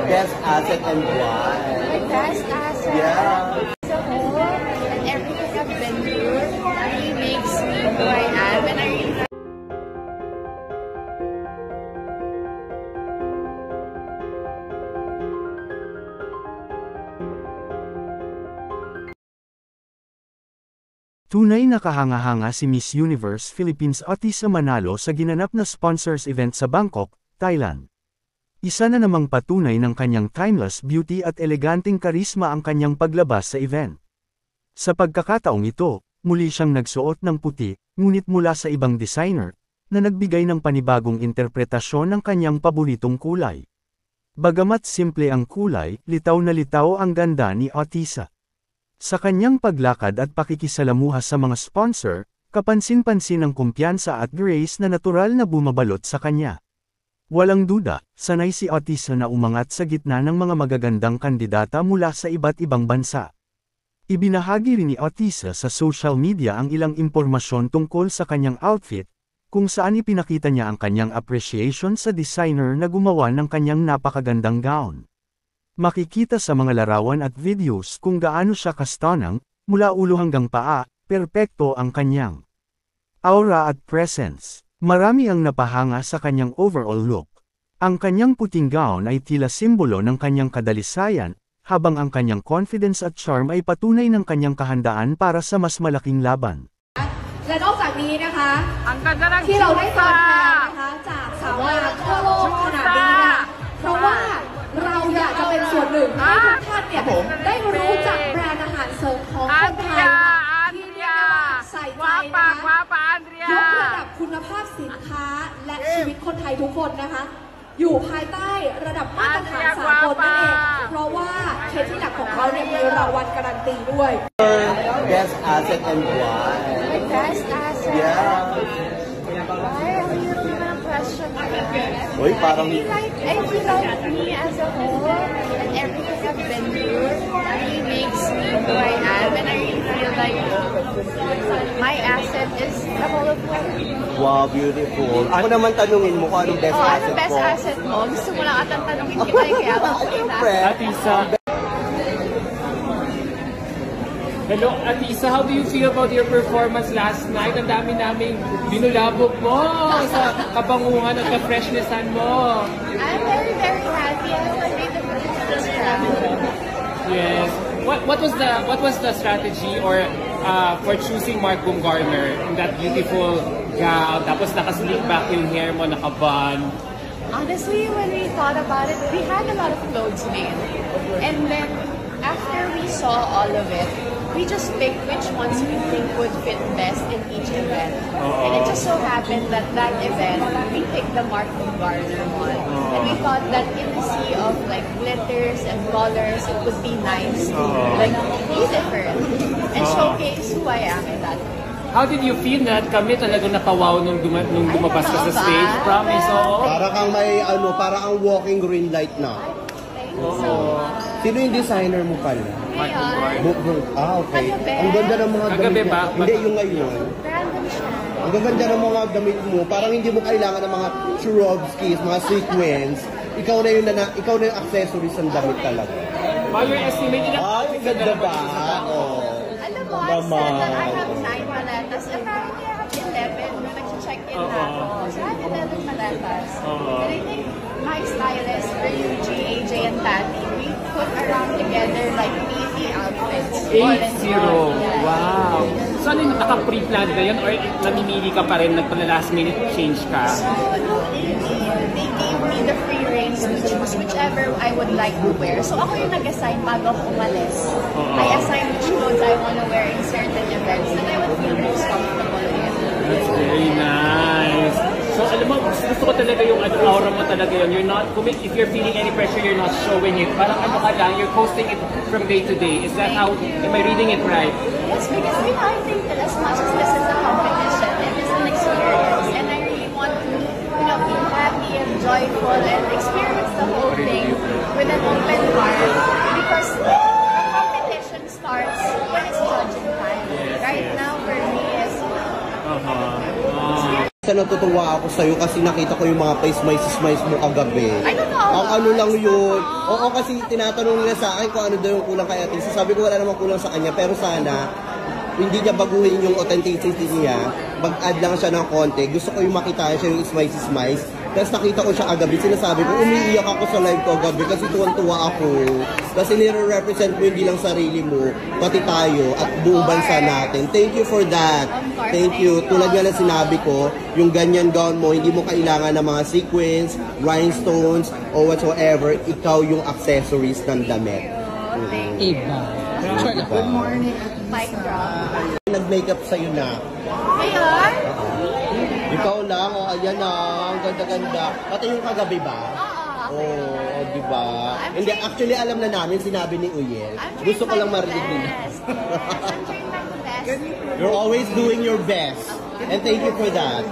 best asset and why? My best asset. Yeah. The whole and everything I've been through really makes me who I am, and I really. Tunay na kahanga-hanga si Miss Universe Philippines Ottisa Manalo sa ginanap na sponsors event sa Bangkok, Thailand. Isa na namang patunay ng kanyang timeless beauty at eleganteng karisma ang kanyang paglabas sa event. Sa pagkakataong ito, muli siyang nagsuot ng puti, ngunit mula sa ibang designer, na nagbigay ng panibagong interpretasyon ng kanyang paboritong kulay. Bagamat simple ang kulay, litaw na litaw ang ganda ni Ottisa. Sa kanyang paglakad at pakikisalamuha sa mga sponsor, kapansin-pansin ang kumpiyansa at grace na natural na bumabalot sa kanya. Walang duda, sanay si Ottisa na umangat sa gitna ng mga magagandang kandidata mula sa iba't ibang bansa. Ibinahagi rin ni Ottisa sa social media ang ilang impormasyon tungkol sa kanyang outfit, kung saan ipinakita niya ang kanyang appreciation sa designer na gumawa ng kanyang napakagandang gown. Makikita sa mga larawan at videos kung gaano siya kastonang, mula ulo hanggang paa, perpekto ang kanyang aura at presence. Marami ang napahanga sa kanyang overall look. Ang kanyang puting gown ay tila simbolo ng kanyang kadalisayan, habang ang kanyang confidence at charm ay patunay ng kanyang kahandaan para sa mas malaking laban. และนอกจากนี้นะคะ ang ganda ng ที่เราได้ตัวแทนนะคะจากสาวงามทั่วโลกขนาดนี้นะคะเพราะว่าเราอยากจะเป็นส่วนหนึ่งให้ทุกท่านเนี่ยได้รู้จักแบรนด์อาหารเสริมของคนไทยที่เรียกว่าใส่ใจนะคะยกระดับคุณภาพสินค้าและชีวิตคนไทยทุกคนนะคะอยู่ภายใต้ระดับมาตรฐานสากลนั่นเองเพราะว่าเคสที่หลักของเขาเนี่ยมีรางวัลการันตีด้วย Best asset and why? My best asset. Yeah. Why are you even a question? Uy, parang... I feel like me as a whole and everything I've been through really makes me who I am, and I really feel like my asset is the whole of life. Wow, beautiful. Ako naman tanungin mo kung anong best asset Anong best ko. asset mo? Gusto mo lang atang tanungin kita kaya ako Siyempre. Ottisa. Hello, Ottisa, how do you feel about your performance last night? Ang dami naming binulabog mo sa kabanguhan at ka-freshnessan mo. I'm very, very happy. I hope I made the most of this travel. Yes. What was the strategy or for choosing Mark Bumgarner in that beautiful gown? Tapos naka-slick back yung hair mo, naka-bun. Honestly, when we thought about it, we had a lot of clothes made. And then, after we saw all of it, we just picked which ones we think would fit best in each event. And it just so happened that that event, we picked the Mark Bumgarner one. And we thought that in the sea of like glitters and colors, it would be nice to like be different and showcase who I am in that way. How did you feel na kami talagang napawaw nung lumabas ka sa stage? Promise, oo. Para kang may para kang walking green light na. Thank you so much. Sino yung designer mo pala? Okay. Kagabi. Ang ganda ng mga Kagabi damit ba? niya. Hindi, yung ngayon. Random siya. Ang gaganda ng mga damit mo. Parang hindi mo kailangan ng mga Swarovskis, mga sequins. Ikaw na yung accessories ng damit talaga. While you're estimating Ay, ganda ba? Alam mo, I said that I have 9 maletas. Apparently, I have 11 nung nag-check-in na ako. So, I have 11 maletas. And I think my stylist, Ryuji, AJ, and Patty, we put around together like easy outfits. 8-0. Wow. So, ano yung naka-pre-plan ba yun? Or namimili ka pa rin, nagpa-last minute change ka? So, they gave me the free reins to choose whichever I would like to wear. So, ako yung nag-assign bago ako umalis. I assigned which clothes I want to wear in certain events that I would feel most comfortable in. That's very nice. So, alam mo, gusto ko talaga yung aura mo talaga yun. You're not, if you're feeling any pressure, you're not showing it. Parang ano ka lang, you're posting it from day to day. Is that how, am I reading it right? Yes, because I think that as much as this is a competition, it is an experience. And I really want to, be happy and joyful and experience the whole thing with an open heart. Because the competition starts when it's judging time. Right now, for me, is Sa natutuwa ako sa'yo kasi nakita ko yung mga pa-smiles mo kagabi. I don't know. Ang ano lang yun. Oo, kasi tinatanong nila sa akin kung ano daw yung kulang kay Ate. Sabi ko wala namang kulang sa kanya, pero sana hindi niya baguhin yung authenticity niya. Mag-add lang siya ng konti. Gusto ko yung makita siya yung smiles. Tapos nakita ko siya agabi, sinasabi ko, umiiyak ako sa live ko agabi kasi tuwan-tuwa ako. Kasi nire-represent mo hindi lang sarili mo, pati tayo at buong bansa natin. Thank you for that. Thank you. Tulad nga na sinabi ko, yung ganyan gown mo, hindi mo kailangan ng mga sequins, rhinestones, or whatsoever. Ikaw yung accessories ng damit. Thank you. Good morning. Mic drop. Nag-makeup sa'yo na. Ngayon? Ikaw lang, o ayan na, ang ganda-ganda. Pati yung kagabi ba? Oo, di ba? Hindi, actually alam na namin, sinabi ni Uyel. Gusto ko lang marinig nila. I'm trying my best. You're always doing your best. And thank you for that.